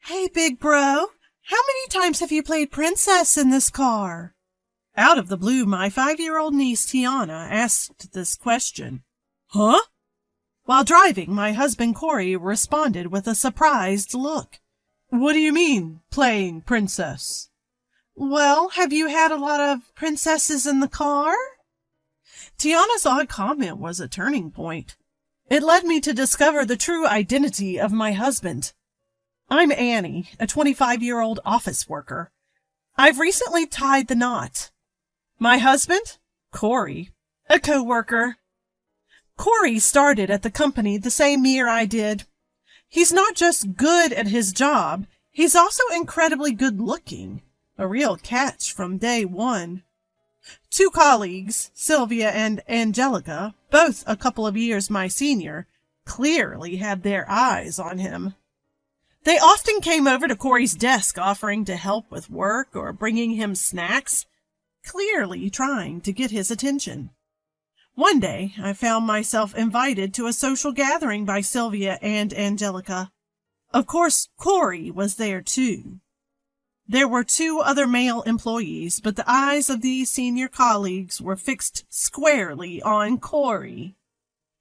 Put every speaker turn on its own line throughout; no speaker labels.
Hey, big bro, how many times have you played princess in this car? Out of the blue, my 5-year-old niece Tiana asked this question. Huh? While driving, my husband Corey responded with a surprised look. What do you mean, playing princess? Well, have you had a lot of princesses in the car? Tiana's odd comment was a turning point. It led me to discover the true identity of my husband. I'm Annie, a 25-year-old office worker. I've recently tied the knot. My husband? Corey, a co-worker. Corey started at the company the same year I did. He's not just good at his job, he's also incredibly good-looking. A real catch from day one. 2 colleagues, Sylvia and Angelica, both a couple of years my senior, clearly had their eyes on him. They often came over to Corey's desk offering to help with work or bringing him snacks, clearly trying to get his attention. One day, I found myself invited to a social gathering by Sylvia and Angelica. Of course, Corey was there too. There were 2 other male employees, but the eyes of these senior colleagues were fixed squarely on Corey.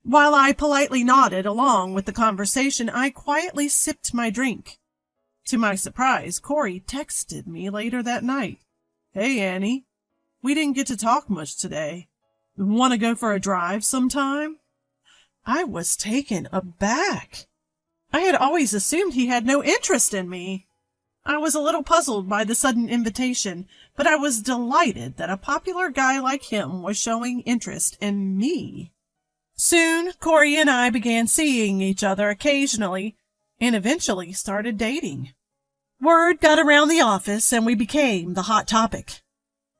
While I politely nodded along with the conversation, I quietly sipped my drink. To my surprise, Corey texted me later that night. Hey, Annie. We didn't get to talk much today. Want to go for a drive sometime? I was taken aback. I had always assumed he had no interest in me. I was a little puzzled by the sudden invitation, but I was delighted that a popular guy like him was showing interest in me. Soon, Corey and I began seeing each other occasionally and eventually started dating. Word got around the office and we became the hot topic.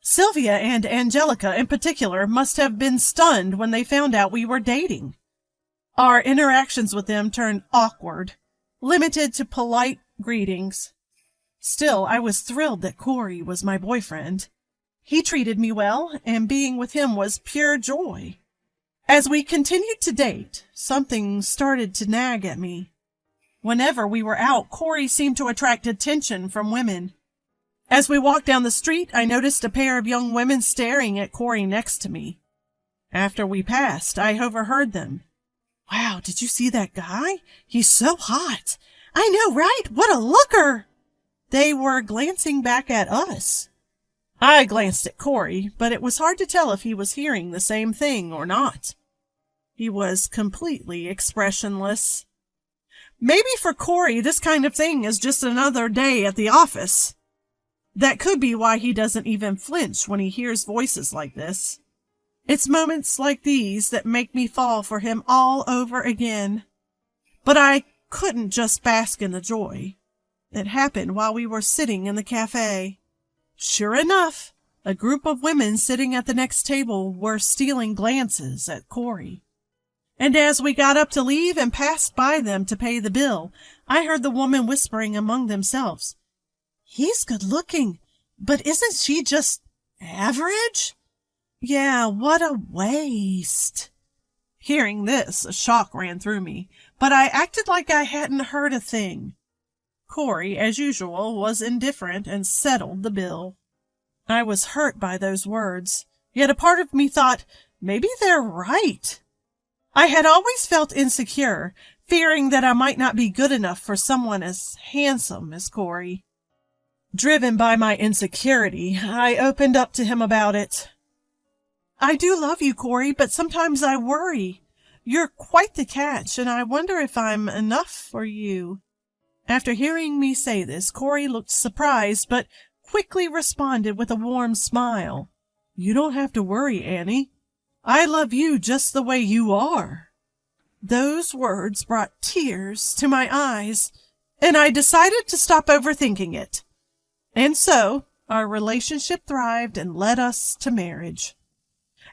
Sylvia and Angelica in particular must have been stunned when they found out we were dating. Our interactions with them turned awkward, limited to polite greetings. Still, I was thrilled that Corey was my boyfriend. He treated me well, and being with him was pure joy. As we continued to date, something started to nag at me. Whenever we were out, Corey seemed to attract attention from women. As we walked down the street, I noticed a pair of young women staring at Corey next to me. After we passed, I overheard them. Wow, did you see that guy? He's so hot. I know, right? What a looker! They were glancing back at us. I glanced at Corey, but it was hard to tell if he was hearing the same thing or not. He was completely expressionless. Maybe for Corey, this kind of thing is just another day at the office. That could be why he doesn't even flinch when he hears voices like this. It's moments like these that make me fall for him all over again. But I couldn't just bask in the joy. It happened while we were sitting in the cafe. Sure enough, a group of women sitting at the next table were stealing glances at Corey. And as we got up to leave and passed by them to pay the bill, I heard the woman whispering among themselves, He's good looking, but isn't she just average? Yeah, what a waste. Hearing this, a shock ran through me, but I acted like I hadn't heard a thing. Corey, as usual, was indifferent and settled the bill. I was hurt by those words, yet a part of me thought, maybe they're right. I had always felt insecure, fearing that I might not be good enough for someone as handsome as Corey. Driven by my insecurity, I opened up to him about it. I do love you, Corey, but sometimes I worry. You're quite the catch, and I wonder if I'm enough for you. After hearing me say this, Corey looked surprised, but quickly responded with a warm smile. You don't have to worry, Annie. I love you just the way you are. Those words brought tears to my eyes, and I decided to stop overthinking it. And so, our relationship thrived and led us to marriage.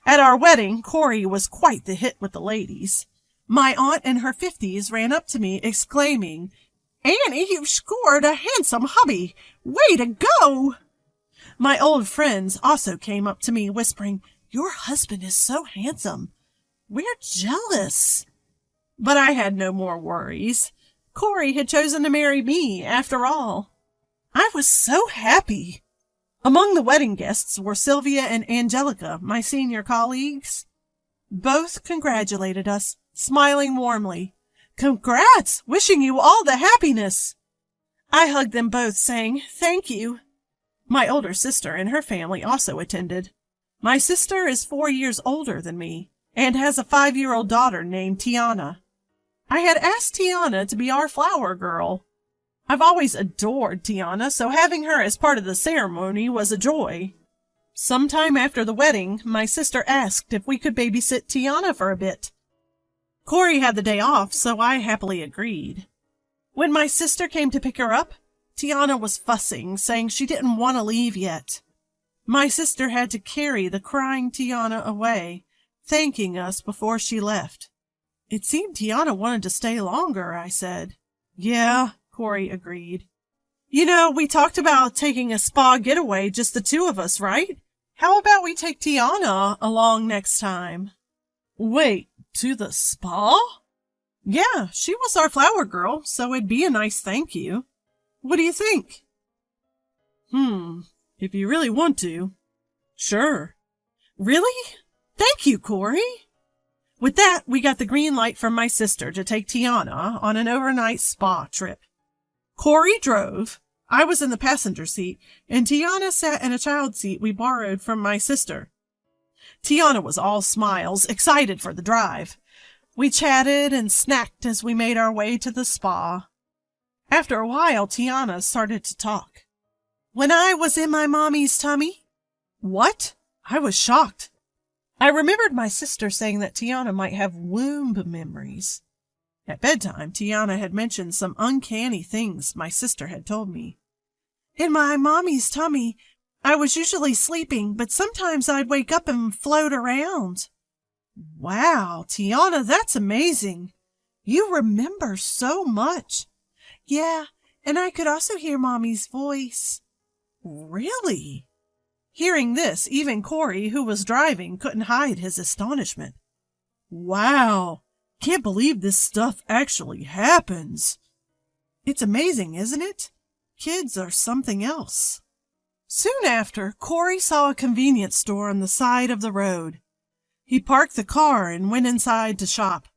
At our wedding, Corey was quite the hit with the ladies. My aunt in her 50s ran up to me, exclaiming, Annie, you've scored a handsome hubby. Way to go! My old friends also came up to me, whispering, Your husband is so handsome. We're jealous. But I had no more worries. Corey had chosen to marry me after all. I was so happy. Among the wedding guests were Sylvia and Angelica, my senior colleagues. Both congratulated us, smiling warmly. Congrats! Wishing you all the happiness! I hugged them both, saying, thank you. My older sister and her family also attended. My sister is 4 years older than me and has a 5-year-old daughter named Tiana. I had asked Tiana to be our flower girl. I've always adored Tiana, so having her as part of the ceremony was a joy. Sometime after the wedding, my sister asked if we could babysit Tiana for a bit. Corey had the day off, so I happily agreed. When my sister came to pick her up, Tiana was fussing, saying she didn't want to leave yet. My sister had to carry the crying Tiana away, thanking us before she left. It seemed Tiana wanted to stay longer, I said. Yeah, Corey agreed. You know, we talked about taking a spa getaway, just the two of us, right? How about we take Tiana along next time? Wait, to the spa? Yeah, she was our flower girl, so it'd be a nice thank you. What do you think? If you really want to. Sure. Really? Thank you, Corey. With that, we got the green light from my sister to take Tiana on an overnight spa trip. Corey drove, I was in the passenger seat, and Tiana sat in a child seat we borrowed from my sister. Tiana was all smiles, excited for the drive. We chatted and snacked as we made our way to the spa. After a while, Tiana started to talk. When I was in my mommy's tummy? What? I was shocked. I remembered my sister saying that Tiana might have womb memories. At bedtime, Tiana had mentioned some uncanny things my sister had told me. In my mommy's tummy, I was usually sleeping, but sometimes I'd wake up and float around. Wow, Tiana, that's amazing. You remember so much. Yeah, and I could also hear Mommy's voice. Really? Hearing this, even Corey, who was driving, couldn't hide his astonishment. Wow, can't believe this stuff actually happens. It's amazing, isn't it? Kids are something else. Soon after, Corey saw a convenience store on the side of the road. He parked the car and went inside to shop.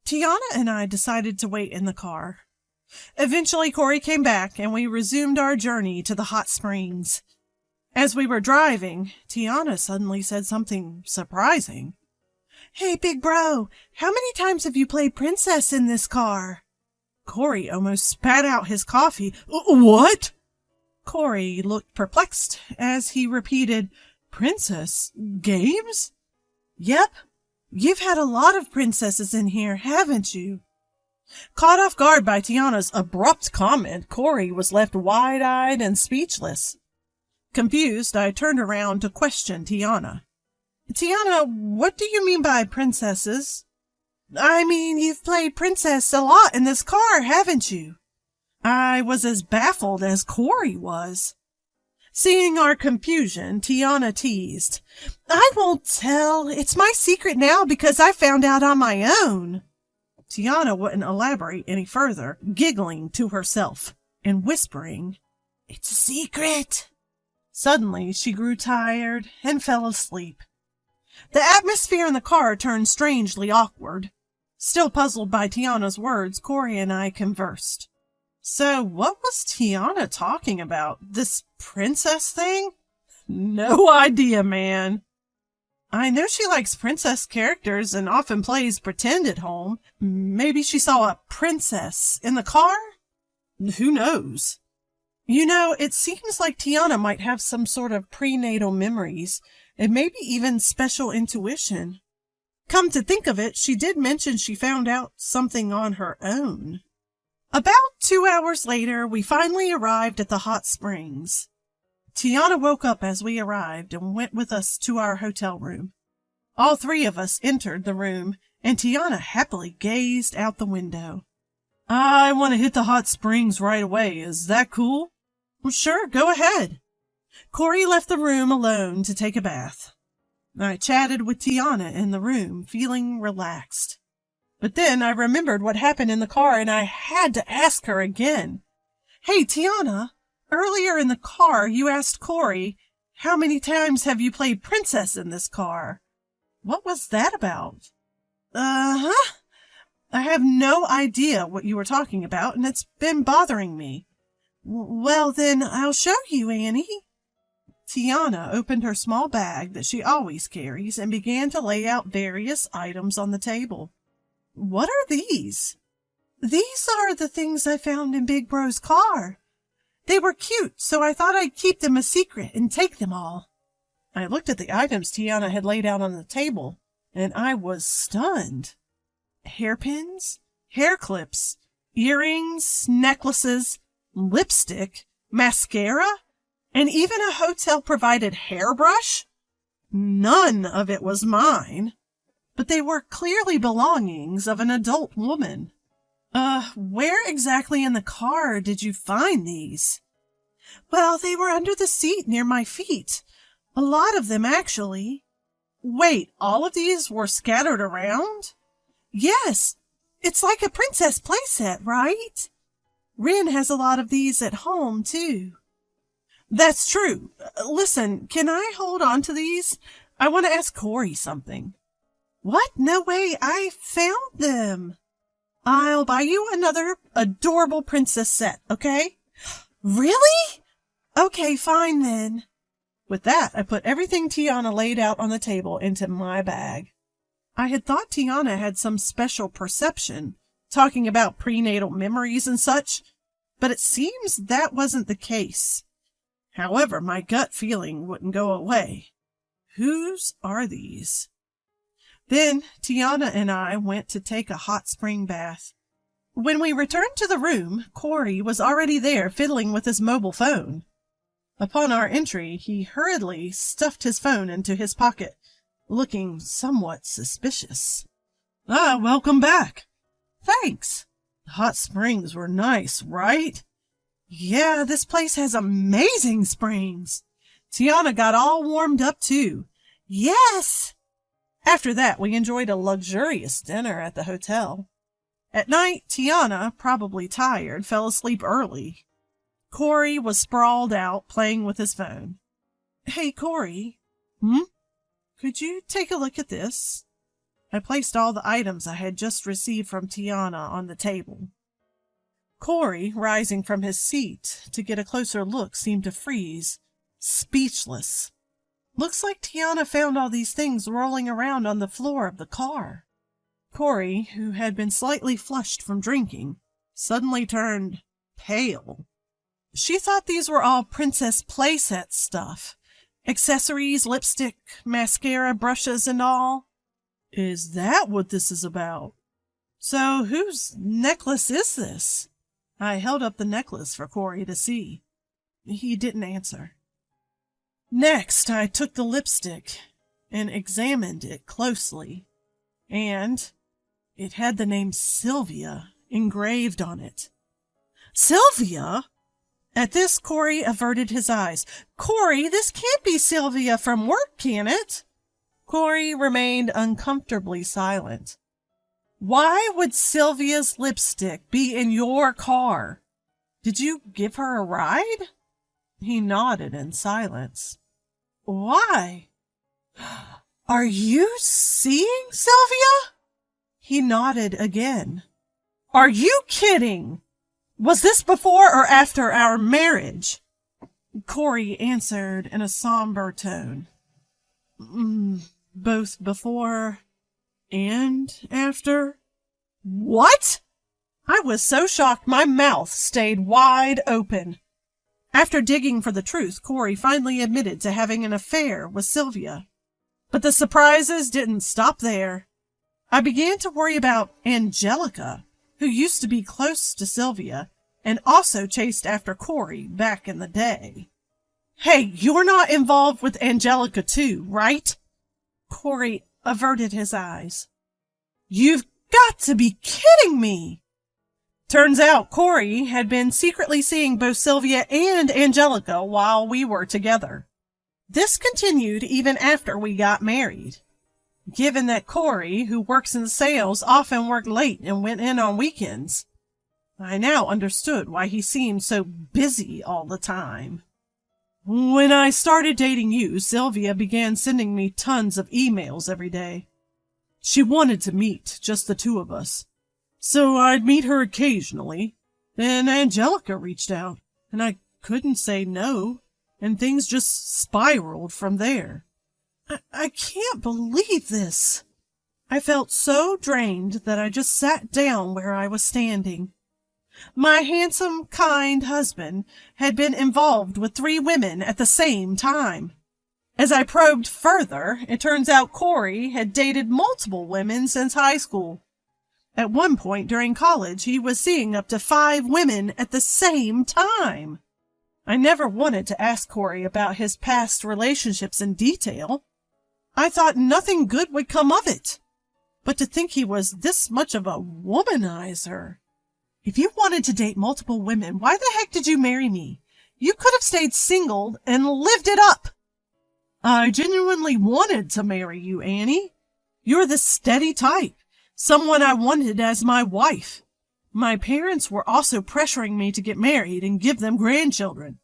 Tiana and I decided to wait in the car. Eventually, Corey came back, and we resumed our journey to the hot springs. As we were driving, Tiana suddenly said something surprising. Hey, big bro, how many times have you played princess in this car? Corey almost spat out his coffee. What? Corey looked perplexed as he repeated, Princess games? Yep, you've had a lot of princesses in here, haven't you? Caught off guard by Tiana's abrupt comment, Corey was left wide-eyed and speechless. Confused, I turned around to question Tiana. Tiana, what do you mean by princesses? I mean, you've played princess a lot in this car, haven't you? I was as baffled as Corey was. Seeing our confusion, Tiana teased. I won't tell. It's my secret now because I found out on my own. Tiana wouldn't elaborate any further, giggling to herself and whispering, It's a secret. Suddenly, she grew tired and fell asleep. The atmosphere in the car turned strangely awkward. Still puzzled by Tiana's words, Corey and I conversed. So, what was Tiana talking about? This princess thing? No idea, man. I know she likes princess characters and often plays pretend at home. Maybe she saw a princess in the car? Who knows? You know, it seems like Tiana might have some sort of prenatal memories and maybe even special intuition. Come to think of it, she did mention she found out something on her own. About 2 hours later, we finally arrived at the hot springs. Tiana woke up as we arrived and went with us to our hotel room. All three of us entered the room, and Tiana happily gazed out the window. I want to hit the hot springs right away. Is that cool? Well, sure, go ahead. Corey left the room alone to take a bath. I chatted with Tiana in the room, feeling relaxed. But then I remembered what happened in the car, and I had to ask her again. Hey, Tiana, earlier in the car you asked Corey, how many times have you played princess in this car? What was that about? Uh-huh. I have no idea what you were talking about, and it's been bothering me. Well, then I'll show you, Annie. Tiana opened her small bag that she always carries and began to lay out various items on the table. What are these? These are the things I found in Big Bro's car. They were cute, so I thought I'd keep them a secret and take them all. I looked at the items Tiana had laid out on the table, and I was stunned. Hairpins, hair clips, earrings, necklaces, lipstick, mascara, and even a hotel-provided hairbrush? None of it was mine, but they were clearly belongings of an adult woman. Where exactly in the car did you find these? Well, they were under the seat near my feet. A lot of them, actually. Wait, all of these were scattered around? Yes, it's like a princess playset, right? Rin has a lot of these at home, too. That's true. Listen, can I hold on to these? I want to ask Corey something. What? No way, I found them. I'll buy you another adorable princess set, okay? Really? Okay, fine then. With that, I put everything Tiana laid out on the table into my bag. I had thought Tiana had some special perception, talking about prenatal memories and such, but it seems that wasn't the case. However, my gut feeling wouldn't go away. Whose are these? Then Tiana and I went to take a hot spring bath. When we returned to the room, Corey was already there fiddling with his mobile phone. Upon our entry, he hurriedly stuffed his phone into his pocket, looking somewhat suspicious. Welcome back. Thanks. The hot springs were nice, right? Yeah, this place has amazing springs. Tiana got all warmed up, too. Yes. After that, we enjoyed a luxurious dinner at the hotel. At night, Tiana, probably tired, fell asleep early. Corey was sprawled out, playing with his phone. Hey, Corey. Could you take a look at this? I placed all the items I had just received from Tiana on the table. Corey, rising from his seat to get a closer look, seemed to freeze, speechless. Looks like Tiana found all these things rolling around on the floor of the car. Corey, who had been slightly flushed from drinking, suddenly turned pale. She thought these were all princess playset stuff. Accessories, lipstick, mascara, brushes, and all. Is that what this is about? So whose necklace is this? I held up the necklace for Corey to see. He didn't answer. Next, I took the lipstick and examined it closely, and it had the name Sylvia engraved on it. Sylvia? At this, Corey averted his eyes. Corey, this can't be Sylvia from work, can it? Corey remained uncomfortably silent. Why would Sylvia's lipstick be in your car? Did you give her a ride? He nodded in silence. Why? Are you seeing Sylvia? He nodded again. Are you kidding? Was this before or after our marriage? Corey answered in a somber tone. Both before and after. What? I was so shocked my mouth stayed wide open. After digging for the truth, Corey finally admitted to having an affair with Sylvia. But the surprises didn't stop there. I began to worry about Angelica, who used to be close to Sylvia and also chased after Corey back in the day. Hey, you're not involved with Angelica too, right? Corey averted his eyes. You've got to be kidding me! Turns out Corey had been secretly seeing both Sylvia and Angelica while we were together. This continued even after we got married. given that Corey, who works in sales, often worked late and went in on weekends. I now understood why he seemed so busy all the time. When I started dating you, Sylvia began sending me tons of emails every day. She wanted to meet, just the two of us. So I'd meet her occasionally. Then Angelica reached out, and I couldn't say no, and things just spiraled from there. I can't believe this. I felt so drained that I just sat down where I was standing. My handsome, kind husband had been involved with 3 women at the same time. As I probed further, it turns out Corey had dated multiple women since high school. At one point during college, he was seeing up to 5 women at the same time. I never wanted to ask Corey about his past relationships in detail. I thought nothing good would come of it. But to think he was this much of a womanizer. If you wanted to date multiple women, why the heck did you marry me? You could have stayed single and lived it up. I genuinely wanted to marry you, Annie. You're the steady type, someone I wanted as my wife. My parents were also pressuring me to get married and give them grandchildren.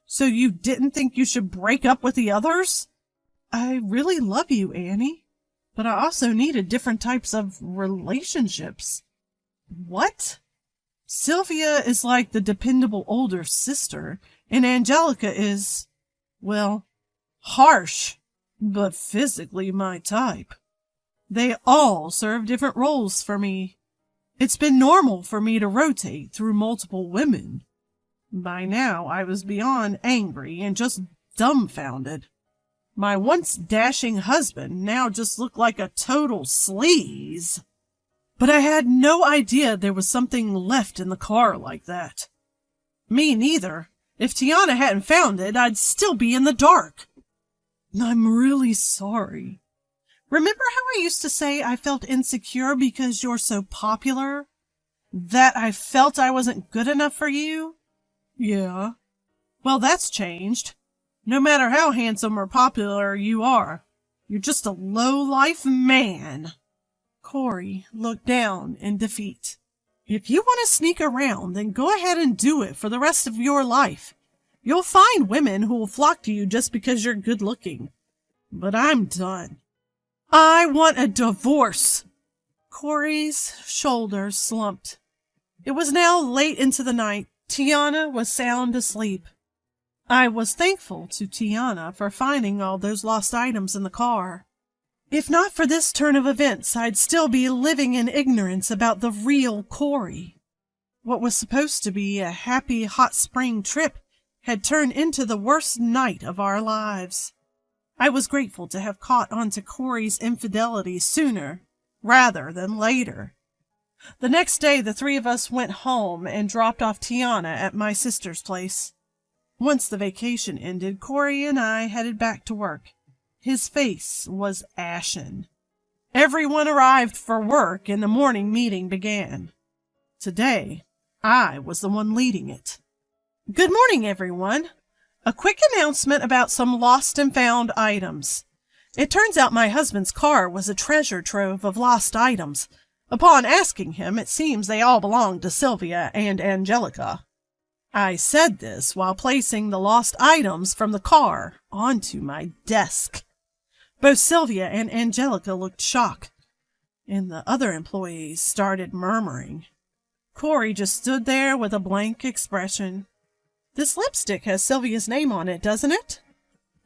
So you didn't think you should break up with the others? I really love you, Annie, but I also needed different types of relationships. What? Sylvia is like the dependable older sister, and Angelica is, well, harsh, but physically my type. They all serve different roles for me. It's been normal for me to rotate through multiple women. By now, I was beyond angry and just dumbfounded. My once dashing husband now just looked like a total sleaze. But I had no idea there was something left in the car like that. Me neither. If Tiana hadn't found it, I'd still be in the dark. I'm really sorry. Remember how I used to say I felt insecure because you're so popular? That I felt I wasn't good enough for you? Yeah. Well, that's changed. No matter how handsome or popular you are, you're just a low-life man. Corey looked down in defeat. If you want to sneak around, then go ahead and do it for the rest of your life. You'll find women who will flock to you just because you're good-looking. But I'm done. I want a divorce. Corey's shoulders slumped. It was now late into the night. Tiana was sound asleep. I was thankful to Tiana for finding all those lost items in the car. If not for this turn of events, I'd still be living in ignorance about the real Corey. What was supposed to be a happy hot spring trip had turned into the worst night of our lives. I was grateful to have caught on to Corey's infidelity sooner rather than later. The next day, the 3 of us went home and dropped off Tiana at my sister's place. Once the vacation ended, Corey and I headed back to work. His face was ashen. Everyone arrived for work and the morning meeting began. Today, I was the one leading it. Good morning, everyone. A quick announcement about some lost and found items. It turns out my husband's car was a treasure trove of lost items. Upon asking him, it seems they all belonged to Sylvia and Angelica. I said this while placing the lost items from the car onto my desk. Both Sylvia and Angelica looked shocked, and the other employees started murmuring. Corey just stood there with a blank expression. This lipstick has Sylvia's name on it, doesn't it?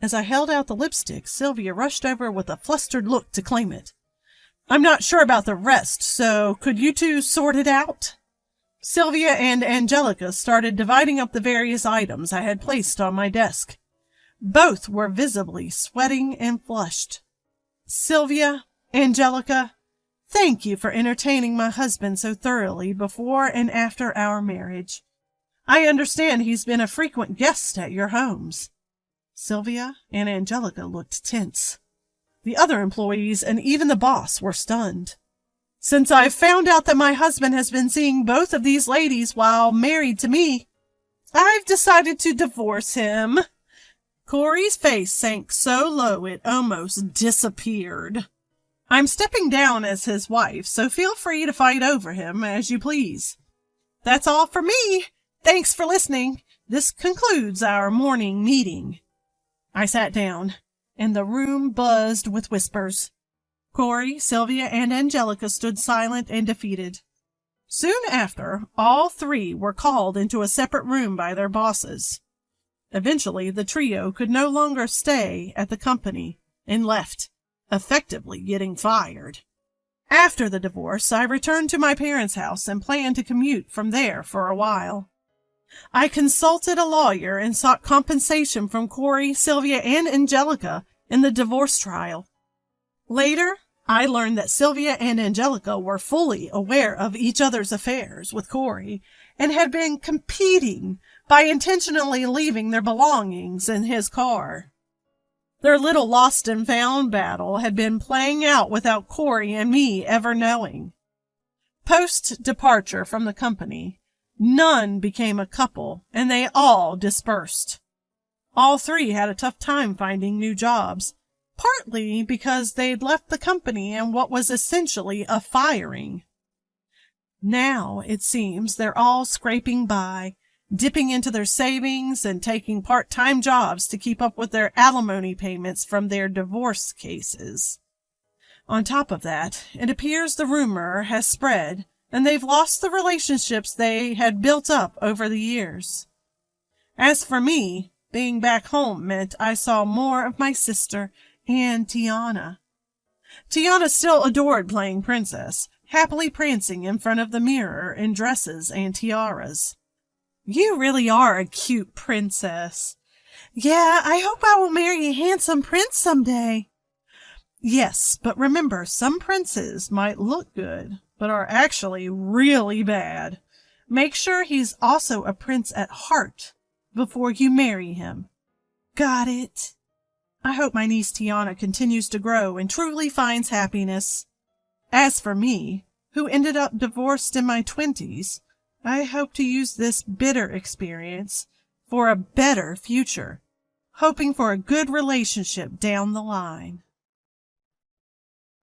As I held out the lipstick, Sylvia rushed over with a flustered look to claim it. I'm not sure about the rest, so could you two sort it out? Sylvia and Angelica started dividing up the various items I had placed on my desk. Both were visibly sweating and flushed. Sylvia, Angelica, thank you for entertaining my husband so thoroughly before and after our marriage. I understand he's been a frequent guest at your homes. Sylvia and Angelica looked tense. The other employees and even the boss were stunned. Since I've found out that my husband has been seeing both of these ladies while married to me, I've decided to divorce him. Corey's face sank so low it almost disappeared. I'm stepping down as his wife, so feel free to fight over him as you please. That's all for me. Thanks for listening. This concludes our morning meeting." I sat down, and the room buzzed with whispers. Corey, Sylvia, and Angelica stood silent and defeated. Soon after, all three were called into a separate room by their bosses. Eventually, the trio could no longer stay at the company and left, effectively getting fired. After the divorce, I returned to my parents' house and planned to commute from there for a while. I consulted a lawyer and sought compensation from Corey, Sylvia, and Angelica in the divorce trial. Later, I learned that Sylvia and Angelica were fully aware of each other's affairs with Corey and had been competing by intentionally leaving their belongings in his car. Their little lost and found battle had been playing out without Corey and me ever knowing. Post-departure from the company, none became a couple, and they all dispersed. All three had a tough time finding new jobs, partly because they'd left the company in what was essentially a firing. Now, it seems, they're all scraping by, dipping into their savings and taking part-time jobs to keep up with their alimony payments from their divorce cases. On top of that, it appears the rumor has spread and they've lost the relationships they had built up over the years. As for me, being back home meant I saw more of my sister and Tiana. Tiana still adored playing princess, happily prancing in front of the mirror in dresses and tiaras. "You really are a cute princess." "Yeah, I hope I will marry a handsome prince someday." "Yes, but remember, some princes might look good, but are actually really bad. Make sure he's also a prince at heart before you marry him." "Got it." I hope my niece Tiana continues to grow and truly finds happiness. As for me, who ended up divorced in my 20s, I hope to use this bitter experience for a better future, hoping for a good relationship down the line.